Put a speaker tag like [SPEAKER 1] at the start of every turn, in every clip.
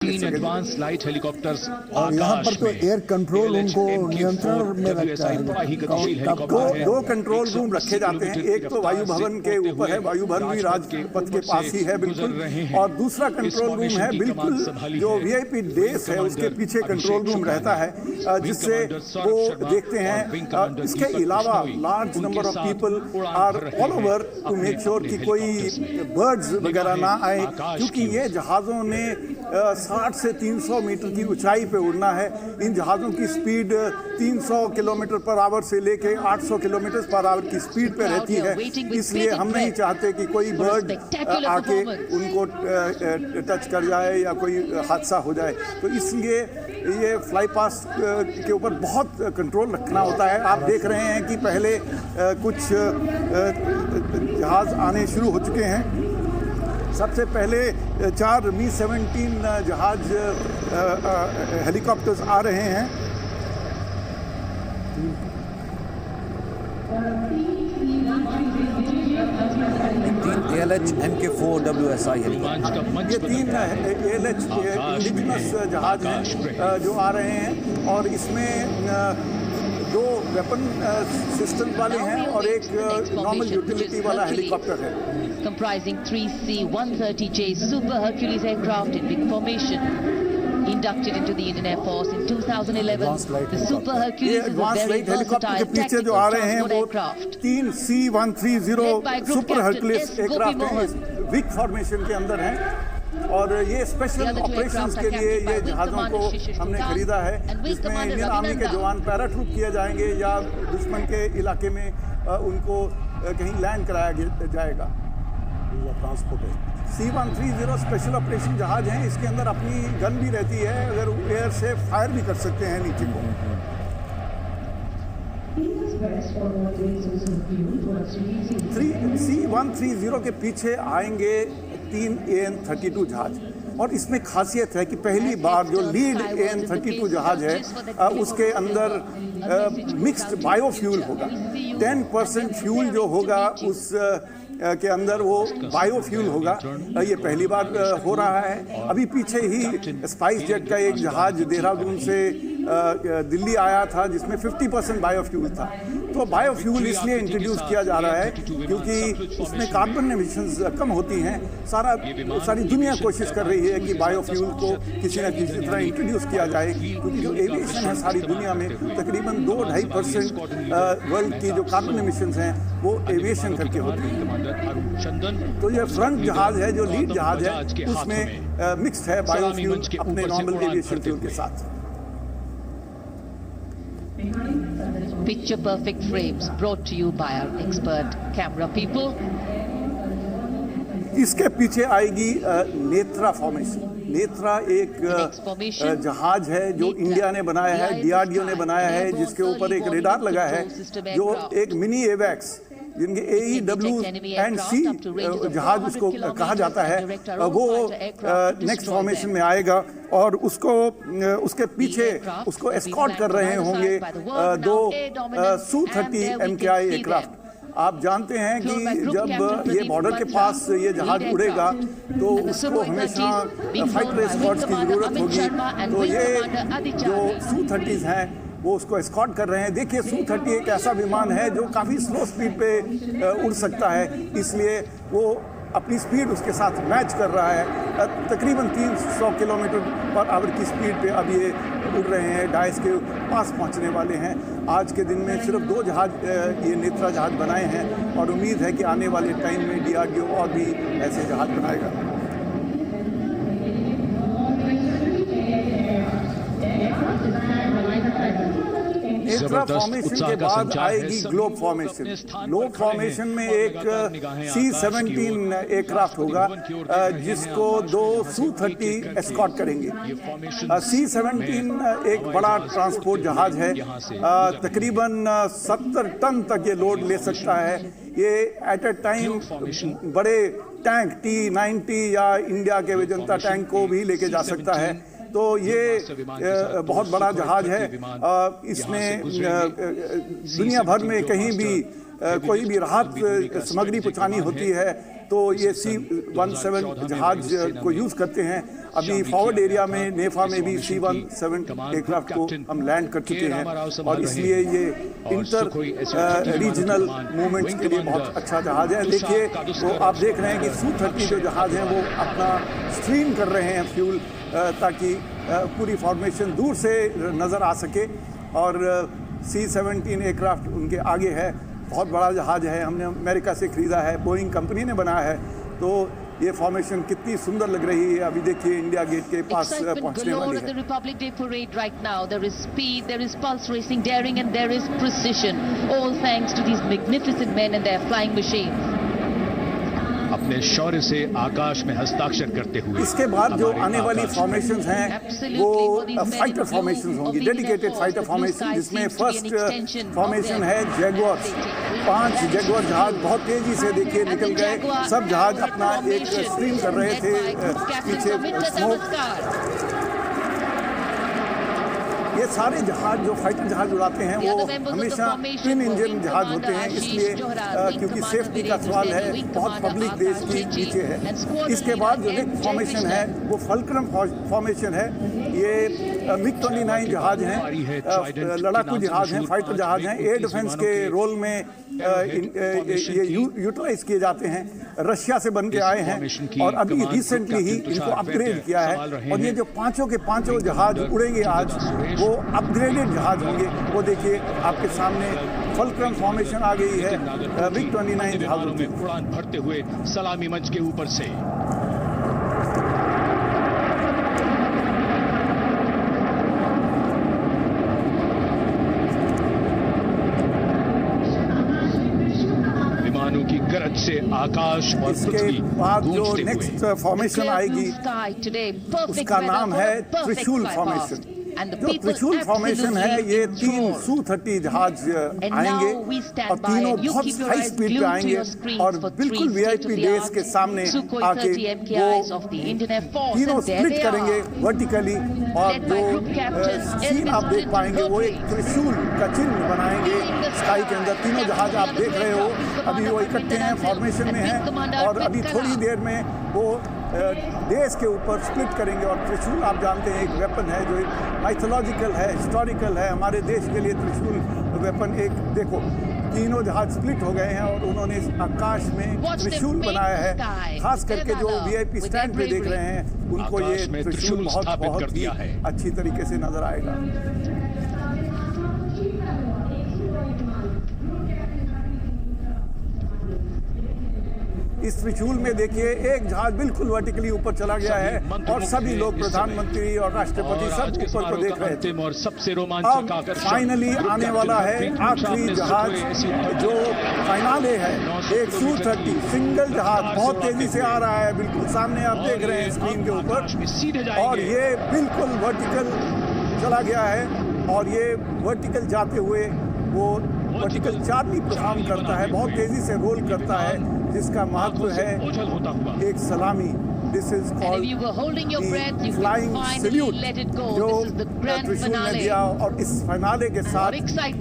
[SPEAKER 1] 13 advance light helicopters
[SPEAKER 2] और यहाँ पर तो एयर कंट्रोल उनको नियंत्रण में रखता है।
[SPEAKER 3] दो कंट्रोल रूम रखे जाते हैं, एक तो वायु भवन के ऊपर है, वायु भवन भी राजपथ के पास ही है बिल्कुल, और दूसरा कंट्रोल रूम है बिल्कुल जो वीआईपी डेस है उसके पीछे कंट्रोल रूम रहता है, जिससे वो देखते हैं। इसके अलावा large number of people are all over to make sure कि कोई बर्ड्स वगैरह ना आए, क्योंकि ये जहाज़ों ने 60 से 300 मीटर की ऊंचाई पे उड़ना है। इन जहाज़ों की स्पीड 300 किलोमीटर पर आवर से लेके 800 किलोमीटर पर आवर की स्पीड पे रहती है, इसलिए हम नहीं चाहते कि कोई बर्ड आके उनको टच कर जाए या कोई हादसा हो जाए। तो इसलिए ये फ्लाई पास के ऊपर बहुत कंट्रोल रखना होता है। आप देख रहे हैं कि पहले कुछ जहाज़ आने शुरू हो चुके हैं। सबसे पहले 4 Mi-17 जहाज हेलीकॉप्टर्स आ रहे हैं।
[SPEAKER 4] ALH Mk4WSI हेलीकॉप्टर,
[SPEAKER 3] ये 3 ALH इंडिजिनस जहाज हैं जो आ रहे हैं, और इसमें 2 वेपन सिस्टम वाले हैं और एक नॉर्मल यूटिलिटी वाला हेलीकॉप्टर है।
[SPEAKER 5] Comprising 3 C-130J Super Hercules aircraft in big formation. Inducted into the Indian Air Force in 2011, the Super Hercules is a very versatile
[SPEAKER 3] पीछे जो आ रहे हैं वो 3 C-130 सुपर हर्कुलिस एयरक्राफ्ट हैं, विक फॉर्मेशन के अंदर हैं, और ये स्पेशल ऑपरेशंस के लिए ये जहाज़ों को हमने खरीदा है, जिसमें इंडियन आर्मी के जवान पैराट्रूट किए जाएंगे या दुश्मन के इलाके में उनको कहीं लैंड कराया जाएगा। ट्रांसपोर्ट है। C-130 स्पेशल ऑपरेशन जहाज हैं, इसके अंदर अपनी गन भी रहती है, अगर एयर से फायर भी कर सकते हैं नीचे को। C-130 के पीछे आएंगे 3 AN-32 जहाज, और इसमें खासियत है कि पहली बार जो लीड AN-32 जहाज है उसके अंदर मिक्स्ड बायोफ्यूल होगा। 10% फ्यूल जो होगा उस के अंदर वो बायोफ्यूल होगा। ये पहली बार हो रहा है। अभी पीछे ही स्पाइस जेट का एक जहाज देहरादून से दिल्ली आया था जिसमें 50% बायोफ्यूल था। तो बायोफ्यूल इसलिए इंट्रोड्यूस किया जा रहा है क्योंकि उसमें कार्बन एमिशंस कम होती हैं। सारी दुनिया कोशिश कर रही है कि बायोफ्यूल को किसी न किसी तरह इंट्रोड्यूस किया जाए, क्योंकि जो एविएशन है सारी दुनिया में तकरीबन 2-2.5% वर्ल्ड की जो कार्बन एमिशंस हैं वो एविएशन करके होती हैं। तो ये फ्रंट जहाज है जो लीड जहाज है उसमें मिक्स्ड है बायोफ्यूल अपने नॉर्मल एविएशन फ्यूल के साथ।
[SPEAKER 5] Picture perfect frames brought to you by our expert camera people.
[SPEAKER 3] इसके पीछे आएगी नेत्रा फॉर्मेशन। नेत्रा एक जहाज है जो इंडिया ने बनाया है, DRDO ने बनाया है, जिसके ऊपर एक रेडार लगा है जो एक मिनी एवैक्स जिनके AEW&C जहाज उसको कहा जाता है, वो नेक्स्ट फॉर्मेशन में आएगा और उसके पीछे उसको एस्कॉर्ट कर रहे होंगे 2 Su-30 MKI एयरक्राफ्ट। आप जानते हैं कि जब ये बॉर्डर के पास ये जहाज उड़ेगा तो उसको हमेशा फाइटर एस्कॉर्ट्स की ज़रूरत होगी। तो ये जो Su-30s हैं वो उसको एस्कॉर्ट कर रहे हैं। देखिए Su-30 एक ऐसा विमान है जो काफ़ी स्लो स्पीड पे उड़ सकता है, इसलिए वो अपनी स्पीड उसके साथ मैच कर रहा है। तकरीबन 300 किलोमीटर पर आवर की स्पीड पे अब ये उड़ रहे हैं, डाइस के पास पहुंचने वाले हैं। आज के दिन में सिर्फ 2 जहाज ये नेत्रा जहाज बनाए हैं और उम्मीद है कि आने वाले टाइम में DRDO और भी ऐसे जहाज बनाएगा। नेत्रा फॉर्मेशन के बाद आएगी ग्लोब फॉर्मेशन। ग्लोब फॉर्मेशन में एक C-17 एयरक्राफ्ट होगा जिसको 2 Su-30 एस्कॉर्ट करेंगे। C-17 एक बड़ा ट्रांसपोर्ट जहाज है, तकरीबन 70 टन तक ये लोड ले सकता है। ये एट अ टाइम बड़े टैंक T-90 या इंडिया के वेजंता टैंक को भी लेके जा सकता है। तो ये बहुत बड़ा जहाज है। इसमें दुनिया भर में कहीं भी कोई भी राहत सामग्री पहुंचानी होती है तो ये C-17 जहाज को यूज करते हैं। अभी फॉरवर्ड एरिया में नेफा में भी C-17 एयरक्राफ्ट को हम लैंड कर चुके हैं और इसलिए ये इंटर रीजनल मूवमेंट्स के लिए बहुत अच्छा जहाज है। देखिए वो आप देख रहे हैं कि Su-30 जो जहाज हैं वो अपना स्ट्रीम कर रहे हैं फ्यूल ताकि पूरी फॉर्मेशन दूर से नज़र आ सके और C-17 एयरक्राफ्ट उनके आगे है। बहुत बड़ा जहाज है, हमने अमेरिका से खरीदा है, बोइंग कंपनी ने बनाया है। तो ये फॉर्मेशन कितनी सुंदर लग रही है। अभी देखिए इंडिया गेट के पास पहुंचने वाली है।
[SPEAKER 5] Republic Day parade right now. There is speed, there is pulse racing, daring, and there is precision. All thanks to these magnificent men and their flying machines.
[SPEAKER 1] अपने शौर्य से आकाश में हस्ताक्षर करते हुए
[SPEAKER 3] इसके बाद जो आने वाली फॉर्मेशंस हैं वो फाइटर फॉर्मेशंस होंगी, डेडिकेटेड फाइटर फॉर्मेशन, जिसमें फर्स्ट फॉर्मेशन है जैगुआर। 5 जैगुआर जहाज बहुत तेजी से देखिए निकल गए। सब जहाज अपना एक स्ट्रीम कर रहे थे पीछे स्मोक। ये सारे जहाज जो फाइटर जहाज उड़ाते हैं वो हमेशा ट्विन इंजन जहाज होते हैं, इसलिए क्योंकि सेफ्टी का सवाल है, बहुत पब्लिक देश की नीचे है। इसके बाद जो नेक्स्ट फॉर्मेशन है वो फल्क्रम फॉर्मेशन है। ये MiG-29 जहाज हैं, लड़ाकू जहाज हैं, फाइटर जहाज हैं। एयर डिफेंस के रोल में ये यूटिलाइज किए जाते हैं। रशिया से बन के आए हैं और अभी रिसेंटली ही इनको अपग्रेड किया है। और ये जो पांचों के पांचों जहाज उड़ेंगे आज वो अपग्रेडेड जहाज होंगे। वो देखिए आपके सामने फल्क्रम फॉर्मेशन आ गई है MiG-29 जहाजों में
[SPEAKER 1] उड़ान भरते हुए सलामी मंच के ऊपर से। विमानों की गरज से आकाश और
[SPEAKER 3] इसके बाद जो नेक्स्ट फॉर्मेशन आएगी उसका नाम है त्रिशूल फॉर्मेशन। जो त्रिशूल फॉर्मेशन है ये 3 Su-30 जहाज आएंगे और तीनों बहुत हाई स्पीड पे आएंगे और बिल्कुल VIP डेज के सामने आके वो तीनों स्प्लिट करेंगे वर्टिकली और जो सीन आप देख पाएंगे वो एक त्रिशूल का चिन्ह बनाएंगे स्काई के अंदर। तीनों जहाज आप देख रहे हो अभी वो इकट्ठे हैं, फॉर्मेशन में हैं और अभी थोड़ी देर में वो देश के ऊपर स्प्लिट करेंगे। और त्रिशूल आप जानते हैं एक वेपन है जो माइथोलॉजिकल है, हिस्टोरिकल है हमारे देश के लिए। त्रिशूल वेपन एक देखो तीनों जहाज स्प्लिट हो गए हैं और उन्होंने आकाश में त्रिशूल बनाया है। खास करके जो VIP स्टैंड पे देख रहे हैं उनको ये त्रिशूल बहुत ही अच्छी तरीके से नजर आएगा। इस त्रिशूल में देखिए एक जहाज बिल्कुल वर्टिकली ऊपर चला गया है और सभी लोग प्रधानमंत्री और राष्ट्रपति सब ऊपर को देख रहे थे।
[SPEAKER 1] और सबसे रोमांचक
[SPEAKER 3] अब फाइनली आने वाला है आखिरी जहाज जो फाइनले है, एक Su-30 सिंगल जहाज बहुत तेजी से आ रहा है। बिल्कुल सामने आप देख रहे हैं स्क्रीन के ऊपर और ये बिल्कुल वर्टिकल चला गया है और ये वर्टिकल जाते हुए वो वर्टिकल चार्ली परफॉर्म करता है, बहुत तेजी से रोल करता है जिसका महत्व है एक सलामी। This is called flying salute जो त्रिशूल ने दिया और इस फाइनाले के साथ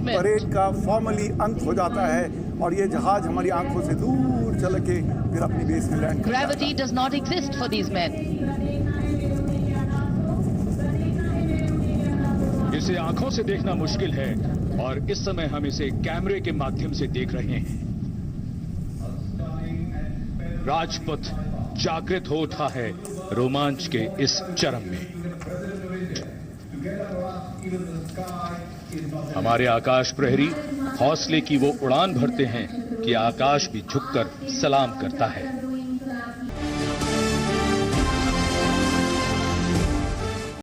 [SPEAKER 3] परेड का फॉर्मली अंत हो जाता है और ये जहाज हमारी आंखों से दूर चल के फिर अपनी बेस में लैंड करता है।
[SPEAKER 5] Gravity does not exist for these men.
[SPEAKER 1] इसे आंखों से देखना मुश्किल है और इस समय हम इसे कैमरे के माध्यम से देख रहे हैं। राजपथ जागृत हो उठा है रोमांच के इस चरम में। हमारे आकाश प्रहरी हौसले की वो उड़ान भरते हैं कि आकाश भी झुककर सलाम करता है।